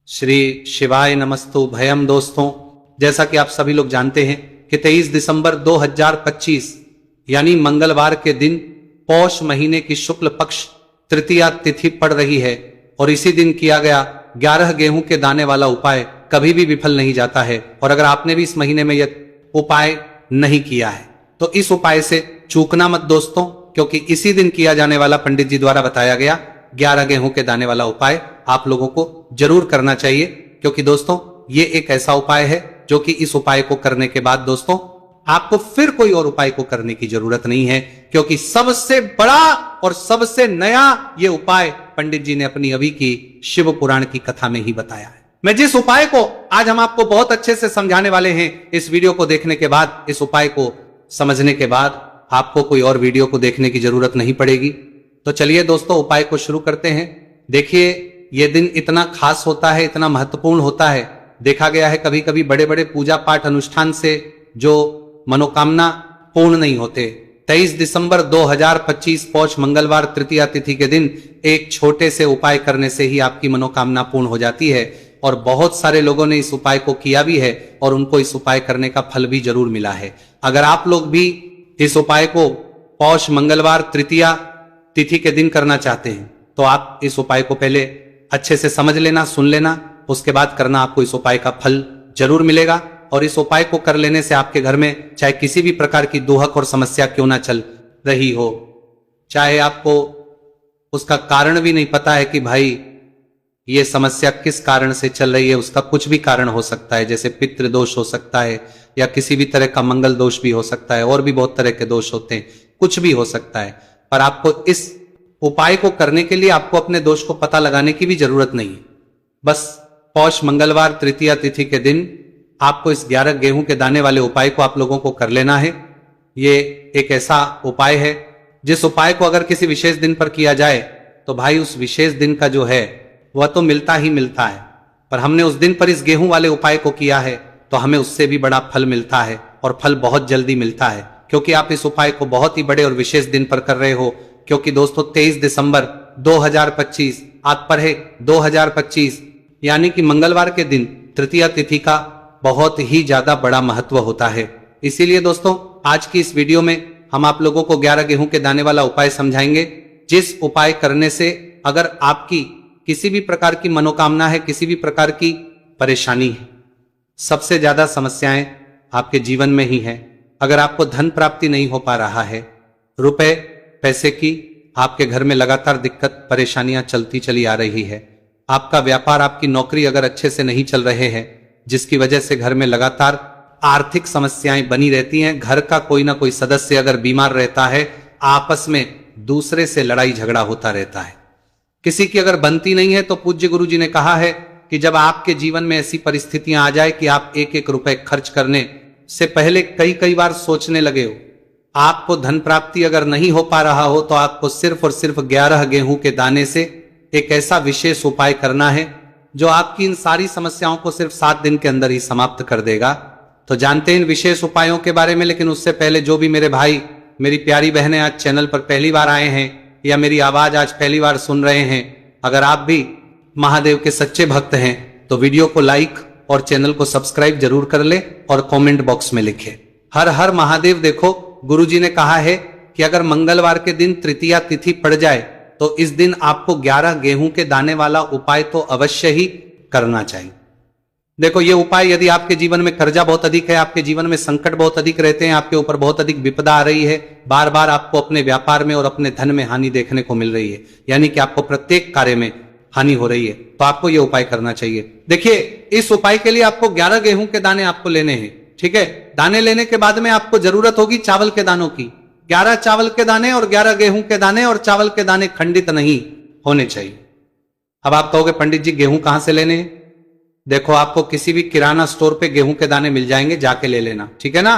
श्री शिवाय नमस्तु भयम। दोस्तों, जैसा कि आप सभी लोग जानते हैं कि 23 दिसंबर 2025 यानी मंगलवार के दिन पौष महीने की शुक्ल पक्ष तृतीया तिथि पड़ रही है और इसी दिन किया गया 11 गेहूं के दाने वाला उपाय कभी भी विफल नहीं जाता है। और अगर आपने भी इस महीने में यह उपाय नहीं किया है तो इस उपाय से चूकना मत दोस्तों, क्योंकि इसी दिन किया जाने वाला पंडित जी द्वारा बताया गया 11 गेहूं के दाने वाला उपाय आप लोगों को जरूर करना चाहिए। क्योंकि दोस्तों ये एक ऐसा उपाय है जो कि इस उपाय को करने के बाद दोस्तों आपको फिर कोई और उपाय को करने की जरूरत नहीं है, क्योंकि सबसे बड़ा और सबसे नया ये उपाय पंडित जी ने अपनी अभी की शिव पुराण की कथा में ही बताया है। मैं जिस उपाय को आज हम आपको बहुत अच्छे से समझाने वाले हैं, इस वीडियो को देखने के बाद, इस उपाय को समझने के बाद आपको कोई और वीडियो को देखने की जरूरत नहीं पड़ेगी। तो चलिए दोस्तों उपाय को शुरू करते हैं। देखिए ये दिन इतना खास होता है, इतना महत्वपूर्ण होता है। देखा गया है कभी कभी बड़े बड़े पूजा पाठ अनुष्ठान से जो मनोकामना पूर्ण नहीं होते। 23 दिसंबर 2025 पौष मंगलवार तृतीया तिथि के दिन एक छोटे से उपाय करने से ही आपकी मनोकामना पूर्ण हो जाती है। और बहुत सारे लोगों ने इस उपाय को किया भी है और उनको इस उपाय करने का फल भी जरूर मिला है। अगर आप लोग भी इस उपाय को पौष मंगलवार तृतीया तिथि के दिन करना चाहते हैं तो आप इस उपाय को पहले अच्छे से समझ लेना, सुन लेना, उसके बाद करना। आपको इस उपाय का फल जरूर मिलेगा। और इस उपाय को कर लेने से आपके घर में चाहे किसी भी प्रकार की दुहक और समस्या क्यों ना चल रही हो, चाहे आपको उसका कारण भी नहीं पता है कि भाई ये समस्या किस कारण से चल रही है, उसका कुछ भी कारण हो सकता है, जैसे पितृ दोष हो सकता है या किसी भी तरह का मंगल दोष भी हो सकता है, और भी बहुत तरह के दोष होते हैं, कुछ भी हो सकता है। पर आपको इस उपाय को करने के लिए आपको अपने दोष को पता लगाने की भी जरूरत नहीं है। बस पौष मंगलवार तृतीया तिथि के दिन आपको इस 11 गेहूं के दाने वाले उपाय को आप लोगों को कर लेना है। ये एक ऐसा उपाय है जिस उपाय को अगर किसी विशेष दिन पर किया जाए तो भाई उस विशेष दिन का जो है वह तो मिलता ही मिलता है। पर हमने उस दिन पर इस गेहूं वाले उपाय को किया है तो हमें उससे भी बड़ा फल मिलता है, और फल बहुत जल्दी मिलता है, क्योंकि आप इस उपाय को बहुत ही बड़े और विशेष दिन पर कर रहे हो। क्योंकि दोस्तों 23 दिसंबर 2025 आज पर है 2025 यानी कि मंगलवार के दिन तृतीया तिथि का बहुत ही ज्यादा बड़ा महत्व होता है। इसीलिए दोस्तों आज की इस वीडियो में हम आप लोगों को 11 गेहूं के दाने वाला उपाय समझाएंगे, जिस उपाय करने से अगर आपकी किसी भी प्रकार की मनोकामना है, किसी भी प्रकार की परेशानी है, सबसे ज्यादा समस्याएं आपके जीवन में ही है। अगर आपको धन प्राप्ति नहीं हो पा रहा है, रुपए पैसे की आपके घर में लगातार दिक्कत परेशानियां चलती चली आ रही है, आपका व्यापार आपकी नौकरी अगर अच्छे से नहीं चल रहे हैं, जिसकी वजह से घर में लगातार आर्थिक समस्याएं बनी रहती हैं, घर का कोई ना कोई सदस्य अगर बीमार रहता है, आपस में दूसरे से लड़ाई झगड़ा होता रहता है, किसी की अगर बनती नहीं है, तो पूज्य गुरु जी ने कहा है कि जब आपके जीवन में ऐसी परिस्थितियां आ जाए कि आप एक एक रुपए खर्च करने से पहले कई कई बार सोचने लगे हो, आपको धन प्राप्ति अगर नहीं हो पा रहा हो, तो आपको सिर्फ और सिर्फ 11 गेहूं के दाने से एक ऐसा विशेष उपाय करना है जो आपकी इन सारी समस्याओं को सिर्फ 7 दिन के अंदर ही समाप्त कर देगा। तो जानते हैं इन विशेष उपायों के बारे में, लेकिन उससे पहले जो भी मेरे भाई मेरी प्यारी बहनें आज चैनल पर पहली बार आए हैं या मेरी आवाज आज पहली बार सुन रहे हैं, अगर आप भी महादेव के सच्चे भक्त हैं तो वीडियो को लाइक और चैनल को सब्सक्राइब जरूर कर ले और कमेंट बॉक्स में लिखे हर हर महादेव। देखो गुरुजी ने कहा है कि अगर मंगलवार के दिन तृतीया तिथि पड़ जाए तो इस दिन आपको 11 गेहूं के दाने वाला उपाय तो अवश्य ही करना चाहिए। देखो ये उपाय, यदि आपके जीवन में कर्जा बहुत अधिक है, आपके जीवन में संकट बहुत अधिक रहते हैं, आपके ऊपर बहुत अधिक विपदा आ रही है, बार बार आपको अपने व्यापार में और अपने धन में हानि देखने को मिल रही है, यानी कि आपको प्रत्येक कार्य में हानि हो रही है, तो आपको यह उपाय करना चाहिए। देखिए इस उपाय के लिए आपको 11 गेहूं के दाने आपको लेने हैं, ठीक है। दाने लेने के बाद में आपको जरूरत होगी चावल के दानों की। 11 चावल के दाने और 11 गेहूं के दाने, और चावल के दाने खंडित नहीं होने चाहिए। अब आप कहोगे पंडित जी गेहूं कहां से लेने हैं? देखो आपको किसी भी किराना स्टोर पे गेहूं के दाने मिल जाएंगे, जाके ले लेना, ठीक है ना।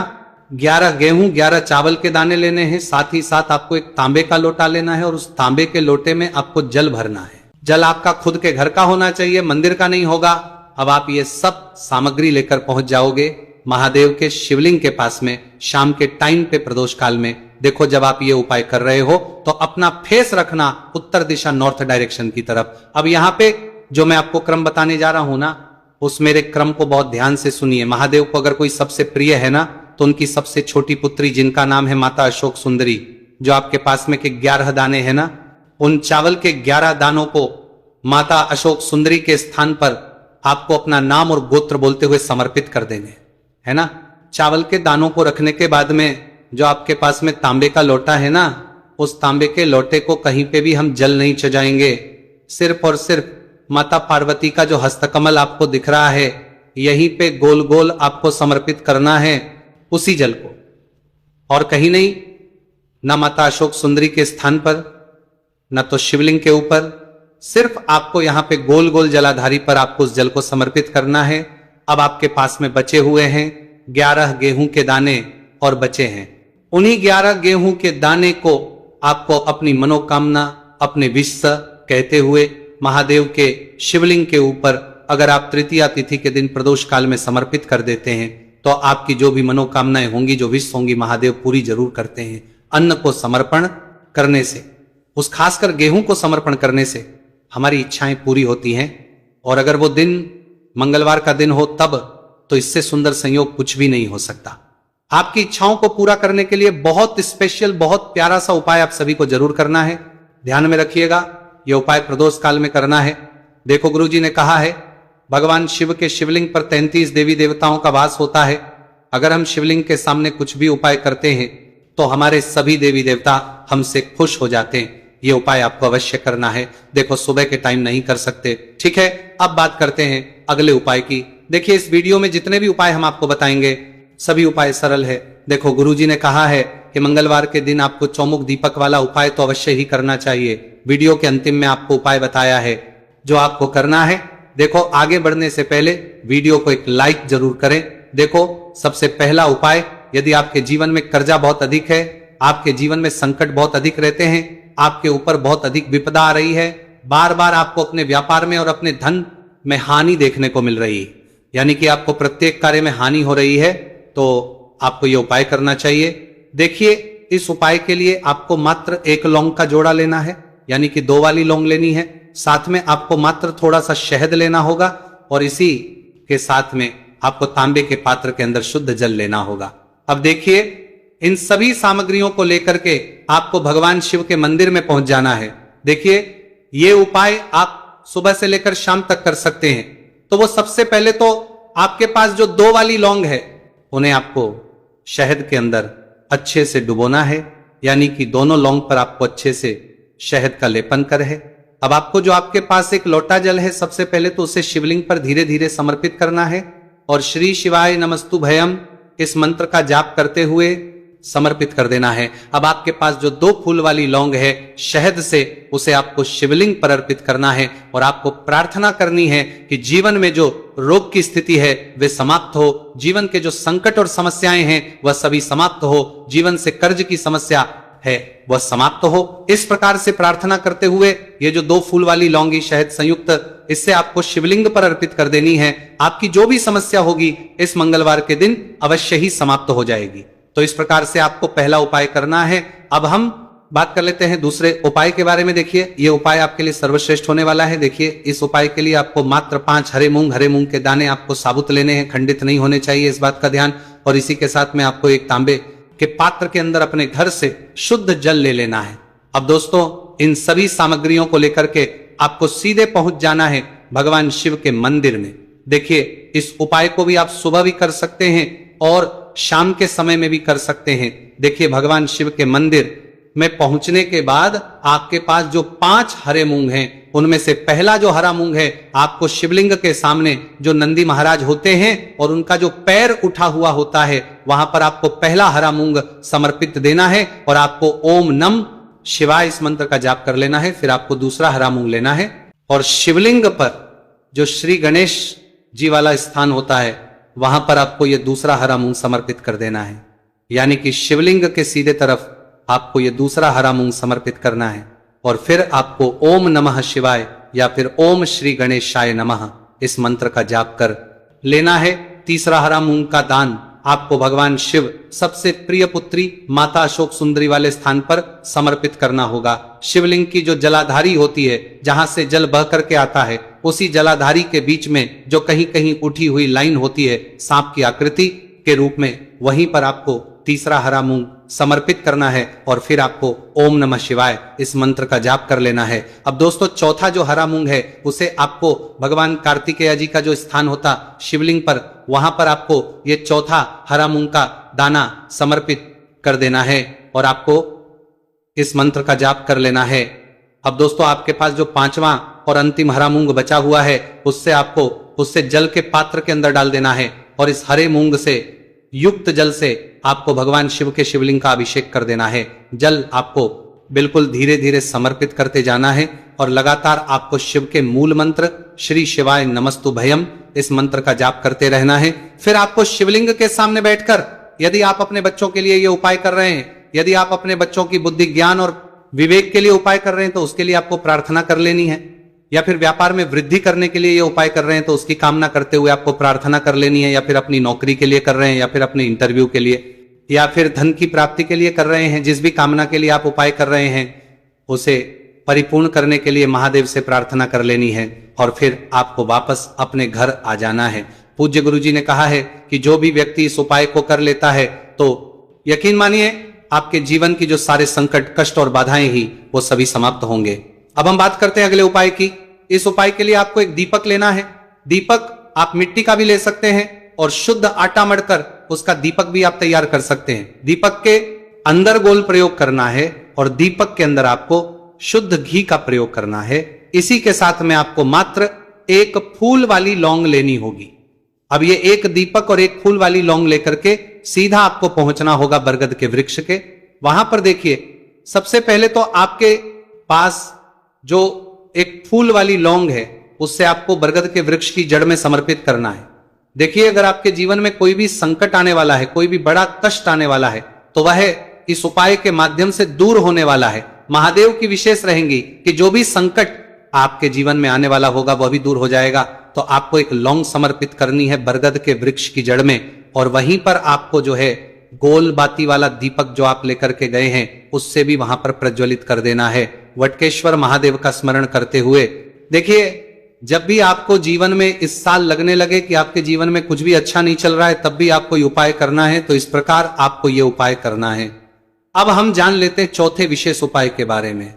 11 गेहूं 11 चावल के दाने लेने हैं। साथ ही साथ आपको एक तांबे का लोटा लेना है और उस तांबे के लोटे में आपको जल भरना है। जल आपका खुद के घर का होना चाहिए, मंदिर का नहीं होगा। अब आप ये सब सामग्री लेकर पहुंच जाओगे महादेव के शिवलिंग के पास में शाम के टाइम पे प्रदोष काल में। देखो जब आप ये उपाय कर रहे हो तो अपना फेस रखना उत्तर दिशा नॉर्थ डायरेक्शन की तरफ। अब यहाँ पे जो मैं आपको क्रम बताने जा रहा हूं ना, उस मेरे क्रम को बहुत ध्यान से सुनिए। महादेव को अगर कोई सबसे प्रिय है ना, तो उनकी सबसे छोटी पुत्री जिनका नाम है माता अशोक सुंदरी, जो आपके पास में के 11 दाने हैं ना, उन चावल के 11 दानों को माता अशोक सुंदरी के स्थान पर आपको अपना नाम और गोत्र बोलते हुए समर्पित कर देंगे, है ना। चावल के दानों को रखने के बाद में जो आपके पास में तांबे का लोटा है ना, उस तांबे के लोटे को कहीं पे भी हम जल नहीं चढ़ाएंगे। सिर्फ और सिर्फ माता पार्वती का जो हस्तकमल आपको दिख रहा है, यहीं पे गोल गोल आपको समर्पित करना है उसी जल को, और कहीं नहीं। न माता अशोक सुंदरी के स्थान पर, न तो शिवलिंग के ऊपर, सिर्फ आपको यहां पे गोल गोल जलाधारी पर आपको उस जल को समर्पित करना है। अब आपके पास में बचे हुए हैं 11 गेहूं के दाने और बचे हैं। उन्हीं 11 गेहूं के दाने को आपको अपनी मनोकामना, अपने विश्व कहते हुए महादेव के शिवलिंग के ऊपर अगर आप तृतीया तिथि के दिन प्रदोष काल में समर्पित कर देते हैं, तो आपकी जो भी मनोकामनाएं होंगी, जो विश होंगी, महादेव पूरी जरूर करते हैं। अन्न को समर्पण करने से, उस खासकर गेहूं को समर्पण करने से हमारी इच्छाएं पूरी होती हैं। और अगर वो दिन मंगलवार का दिन हो तब, तो इससे सुंदर संयोग कुछ भी नहीं हो सकता। आपकी इच्छाओं को पूरा करने के लिए बहुत स्पेशल, बहुत प्यारा सा उपाय आप सभी को जरूर करना है। ध्यान में रखिएगा, यह उपाय प्रदोष काल में करना है। देखो, गुरुजी ने कहा है भगवान शिव के शिवलिंग पर 33 देवी देवताओं का वास होता है। अगर हम शिवलिंग के सामने कुछ भी उपाय करते हैं तो हमारे सभी देवी देवता हमसे खुश हो जाते हैं। यह उपाय आपको अवश्य करना है। देखो, सुबह के टाइम नहीं कर सकते, ठीक है। अब बात करते हैं अगले उपाय की। देखिए, इस वीडियो में जितने भी उपाय हम आपको बताएंगे, सभी उपाय सरल है। देखो, गुरुजी ने कहा है कि मंगलवार के दिन आपको चौमुख दीपक वाला उपाय तो अवश्य ही करना चाहिए। वीडियो के अंतिम में आपको उपाय बताया है जो आपको करना है। देखो, आगे बढ़ने से पहले वीडियो को एक लाइक जरूर करें। देखो, सबसे पहला उपाय, यदि आपके जीवन में कर्जा बहुत अधिक है, आपके जीवन में संकट बहुत अधिक रहते हैं, आपके ऊपर बहुत अधिक विपदा आ रही है, बार बार आपको अपने व्यापार में और अपने धन में हानि देखने को मिल रही है, यानी कि आपको प्रत्येक कार्य में हानि हो रही है, तो आपको यह उपाय करना चाहिए। देखिए, इस उपाय के लिए आपको मात्र 1 लौंग का जोड़ा लेना है, यानी कि 2 वाली लौंग लेनी है। साथ में आपको मात्र थोड़ा सा शहद लेना होगा, और इसी के साथ में आपको तांबे के पात्र के अंदर शुद्ध जल लेना होगा। अब देखिए, इन सभी सामग्रियों को लेकर के आपको भगवान शिव के मंदिर में पहुंच जाना है। देखिए, ये उपाय आप सुबह से लेकर शाम तक कर सकते हैं। तो वो सबसे पहले तो आपके पास जो 2 वाली लौंग है, उन्हें आपको शहद के अंदर अच्छे से डुबोना है, यानी कि दोनों लौंग पर आपको अच्छे से शहद का लेपन कर है। अब आपको जो आपके पास एक लोटा जल है, सबसे पहले तो उसे शिवलिंग पर धीरे धीरे समर्पित करना है, और श्री शिवाय नमस्तु भयम इस मंत्र का जाप करते हुए समर्पित कर देना है। अब आपके पास जो 2 फूल वाली लौंग है, शहद से उसे आपको शिवलिंग पर अर्पित करना है, और आपको प्रार्थना करनी है कि जीवन में जो रोग की स्थिति है वे समाप्त हो, जीवन के जो संकट और समस्याएं हैं वह सभी समाप्त हो, जीवन से कर्ज की समस्या है वह समाप्त हो। इस प्रकार से प्रार्थना करते हुए ये जो 2 फूल वाली लौंगी शहद संयुक्त, इससे आपको शिवलिंग पर अर्पित कर देनी है। आपकी जो भी समस्या होगी इस मंगलवार के दिन अवश्य ही समाप्त हो जाएगी। तो इस प्रकार से आपको पहला उपाय करना है। अब हम बात कर लेते हैं दूसरे उपाय के बारे में। देखिए, यह उपाय आपके लिए सर्वश्रेष्ठ होने वाला है। देखिए, इस उपाय के लिए आपको मात्र 5 हरे मूंग के दाने आपको साबुत लेने हैं, खंडित नहीं होने चाहिए, इस बात का ध्यान। और इसी के साथ में आपको एक तांबे के पात्र के अंदर अपने घर से शुद्ध जल ले लेना है। अब दोस्तों, इन सभी सामग्रियों को लेकर के आपको सीधे पहुंच जाना है भगवान शिव के मंदिर में। देखिए, इस उपाय को भी आप सुबह भी कर सकते हैं और शाम के समय में भी कर सकते हैं। देखिए, भगवान शिव के मंदिर में पहुंचने के बाद आपके पास जो 5 हरे मूंग हैं, उनमें से पहला जो हरा मूंग है, आपको शिवलिंग के सामने जो नंदी महाराज होते हैं और उनका जो पैर उठा हुआ होता है, वहां पर आपको पहला हरा मूंग समर्पित देना है, और आपको ओम नम शिवाय इस मंत्र का जाप कर लेना है। फिर आपको दूसरा हरा मूंग लेना है, और शिवलिंग पर जो श्री गणेश जी वाला स्थान होता है, वहां पर आपको यह दूसरा हरा मूंग समर्पित कर देना है, यानी कि शिवलिंग के सीधे तरफ आपको यह दूसरा हरा मूंग समर्पित करना है। और फिर आपको ओम नमः शिवाय या फिर ओम श्री गणेशाय नमः इस मंत्र का जाप कर लेना है। तीसरा हरा मूंग का दान आपको भगवान शिव सबसे प्रिय पुत्री माता अशोक सुंदरी वाले स्थान पर समर्पित करना होगा। शिवलिंग की जो जलाधारी होती है, जहां से जल बह करके आता है, उसी जलाधारी के बीच में जो कहीं कहीं उठी हुई लाइन होती है सांप की आकृति के रूप में, वहीं पर आपको तीसरा हरा मूंग समर्पित करना है और फिर आपको ओम नमः शिवाय इस मंत्र का जाप कर लेना है। अब दोस्तों, चौथा जो हरा मूंग है उसे आपको भगवान कार्तिकेय जी का जो स्थान होता शिवलिंग पर, वहां पर आपको ये चौथा हरा मूंग का दाना समर्पित कर देना है और आपको इस मंत्र का जाप कर लेना है। अब दोस्तों, आपके पास जो पांचवा और अंतिम हरा मूंग बचा हुआ है उससे जल के पात्र के अंदर डाल देना है और इस हरे मूंग से युक्त जल से आपको भगवान शिव के शिवलिंग का अभिषेक कर देना है। जल आपको बिल्कुल धीरे धीरे समर्पित करते जाना है और लगातार आपको शिव के मूल मंत्र श्री शिवाय नमस्तु भयम इस मंत्र का जाप करते रहना है। फिर आपको शिवलिंग के सामने बैठकर, यदि आप अपने बच्चों के लिए ये उपाय कर रहे हैं, यदि आप अपने बच्चों की बुद्धि ज्ञान और विवेक के लिए उपाय कर रहे हैं तो उसके लिए आपको प्रार्थना कर लेनी है, या फिर व्यापार में वृद्धि करने के लिए ये उपाय कर रहे हैं तो उसकी कामना करते हुए आपको प्रार्थना कर लेनी है, या फिर अपनी नौकरी के लिए कर रहे हैं, या फिर अपने इंटरव्यू के लिए, या फिर धन की प्राप्ति के लिए कर रहे हैं, जिस भी कामना के लिए आप उपाय कर रहे हैं उसे परिपूर्ण करने के लिए महादेव से प्रार्थना कर लेनी है और फिर आपको वापस अपने घर आ जाना है। पूज्य गुरुजी ने कहा है कि जो भी व्यक्ति इस उपाय को कर लेता है तो यकीन मानिए आपके जीवन की जो सारे संकट, कष्ट और बाधाएं ही वो सभी समाप्त होंगे। अब हम बात करते हैं अगले उपाय की। इस उपाय के लिए आपको एक दीपक लेना है। दीपक आप मिट्टी का भी ले सकते हैं और शुद्ध आटा मढ़कर उसका दीपक भी आप तैयार कर सकते हैं। दीपक के अंदर गोल प्रयोग करना है और दीपक के अंदर आपको शुद्ध घी का प्रयोग करना है। इसी के साथ में आपको मात्र एक फूल वाली लौंग लेनी होगी। अब ये एक दीपक और एक फूल वाली लौंग लेकर के सीधा आपको पहुंचना होगा बरगद के वृक्ष के। वहां पर देखिए, सबसे पहले तो आपके पास जो एक फूल वाली लौंग है उससे आपको बरगद के वृक्ष की जड़ में समर्पित करना है। देखिए, अगर आपके जीवन में कोई भी संकट आने वाला है, कोई भी बड़ा कष्ट आने वाला है, तो वह इस उपाय के माध्यम से दूर होने वाला है। महादेव की विशेष रहेंगी कि जो भी संकट आपके जीवन में आने वाला होगा वह भी दूर हो जाएगा। तो आपको एक लौंग समर्पित करनी है बरगद के वृक्ष की जड़ में और वहीं पर आपको जो है गोल बाती वाला दीपक जो आप लेकर के गए हैं उससे भी वहां पर प्रज्वलित कर देना है, वटकेश्वर महादेव का स्मरण करते हुए। देखिए, जब भी आपको जीवन में इस साल लगने लगे कि आपके जीवन में कुछ भी अच्छा नहीं चल रहा है, तब भी आपको ये उपाय करना है। तो इस प्रकार आपको ये उपाय करना है। अब हम जान लेते हैं चौथे विशेष उपाय के बारे में।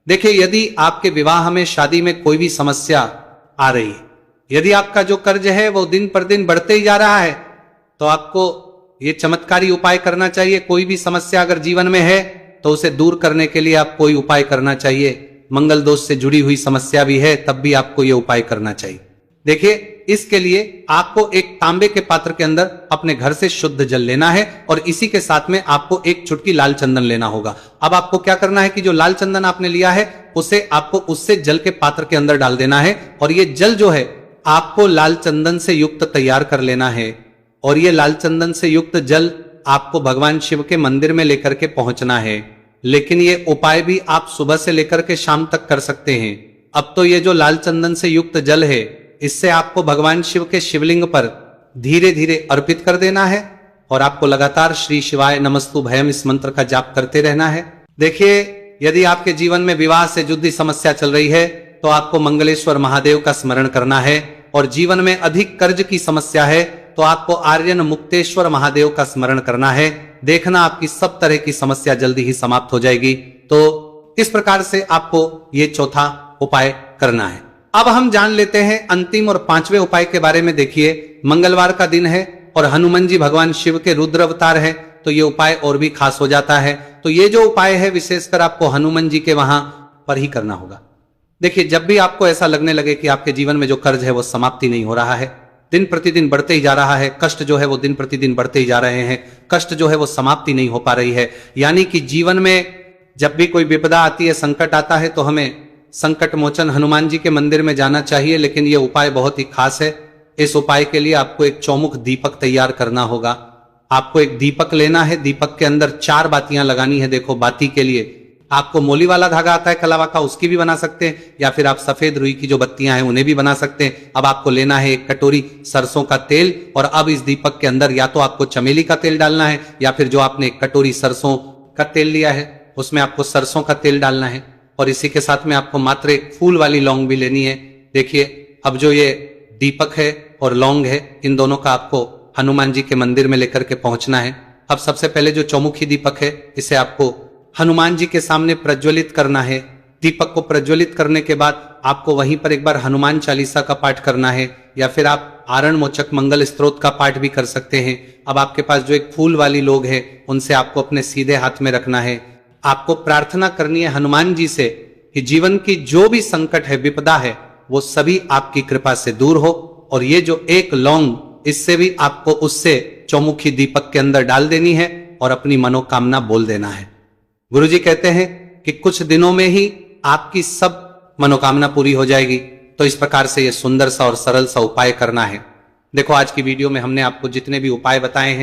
देखिए, यदि आपके विवाह में, शादी में कोई भी समस्या आ रही है, यदि आपका जो कर्ज है वो दिन पर दिन बढ़ते ही जा रहा है, तो आपको ये चमत्कारी उपाय करना चाहिए। कोई भी समस्या अगर जीवन में है तो उसे दूर करने के लिए आप कोई उपाय करना चाहिए। मंगल दोष से जुड़ी हुई समस्या भी है तब भी आपको ये उपाय करना चाहिए। देखिए, इसके लिए आपको एक तांबे के पात्र के अंदर अपने घर से शुद्ध जल लेना है और इसी के साथ में आपको एक चुटकी लाल चंदन लेना होगा। अब आपको क्या करना है कि जो लाल चंदन आपने लिया है उसे आपको उससे जल के पात्र के अंदर डाल देना है और ये जल जो है आपको लाल चंदन से युक्त तैयार कर लेना है और ये लाल चंदन से युक्त जल आपको भगवान शिव के मंदिर में लेकर के पहुंचना है। लेकिन ये उपाय भी आप सुबह से लेकर के शाम तक कर सकते हैं। अब तो ये जो लाल चंदन से युक्त जल है इससे आपको भगवान शिव के शिवलिंग पर धीरे धीरे अर्पित कर देना है और आपको लगातार श्री शिवाय नमस्तु भयम इस मंत्र का जाप करते रहना है। देखिए, यदि आपके जीवन में विवाह से जुड़ी समस्या चल रही है तो आपको मंगलेश्वर महादेव का स्मरण करना है और जीवन में अधिक कर्ज की समस्या है तो आपको आर्यन मुक्तेश्वर महादेव का स्मरण करना है। देखना आपकी सब तरह की समस्या जल्दी ही समाप्त हो जाएगी। तो इस प्रकार से आपको ये चौथा उपाय करना है। अब हम जान लेते हैं अंतिम और पांचवें उपाय के बारे में। देखिए, मंगलवार का दिन है और हनुमान जी भगवान शिव के रुद्र अवतार है तो ये उपाय और भी खास हो जाता है। तो ये जो उपाय है विशेषकर आपको हनुमान जी के वहां पर ही करना होगा। देखिए, जब भी आपको ऐसा लगने लगे कि आपके जीवन में जो कर्ज है वो समाप्ति नहीं हो रहा है, दिन प्रतिदिन बढ़ते ही जा रहा है, कष्ट जो है वो दिन प्रतिदिन बढ़ते ही जा रहे हैं, कष्ट जो है वो समाप्ति नहीं हो पा रही है, यानी कि जीवन में जब भी कोई विपदा आती है, संकट आता है तो हमें संकट मोचन हनुमान जी के मंदिर में जाना चाहिए। लेकिन ये उपाय बहुत ही खास है। इस उपाय के लिए आपको एक चौमुख दीपक तैयार करना होगा। आपको एक दीपक लेना है, दीपक के अंदर 4 बातियां लगानी है। देखो, बाती के लिए आपको मोली वाला धागा आता है कलावा का, उसकी भी बना सकते हैं, या फिर आप सफेद रुई की जो बत्तियां हैं उन्हें भी बना सकते हैं। अब आपको लेना है एक कटोरी सरसों का तेल, और अब इस दीपक के अंदर या तो आपको चमेली का तेल डालना है, या फिर जो आपने एक कटोरी सरसों का तेल लिया है उसमें आपको सरसों का तेल डालना है। और इसी के साथ में आपको मात्र एक फूल वाली लौंग भी लेनी है। देखिए, अब जो ये दीपक है और लौंग है, इन दोनों का आपको हनुमान जी के मंदिर में लेकर के पहुंचना है। अब सबसे पहले जो चौमुखी दीपक है इसे आपको हनुमान जी के सामने प्रज्वलित करना है। दीपक को प्रज्वलित करने के बाद आपको वहीं पर एक बार हनुमान चालीसा का पाठ करना है, या फिर आप आरण मोचक मंगल स्तोत्र का पाठ भी कर सकते हैं। अब आपके पास जो एक फूल वाली लोग है उनसे आपको अपने सीधे हाथ में रखना है। आपको प्रार्थना करनी है हनुमान जी से कि जीवन की जो भी संकट है, विपदा है, वो सभी आपकी कृपा से दूर हो। और ये जो एक लौंग, इससे भी आपको उससे चौमुखी दीपक के अंदर डाल देनी है और अपनी मनोकामना बोल देना है। गुरुजी कहते हैं कि कुछ दिनों में ही आपकी सब मनोकामना पूरी हो जाएगी। तो इस प्रकार से ये सुंदर सा और सरल सा उपाय करना है। देखो, आज की वीडियो में हमने आपको जितने भी उपाय बताए हैं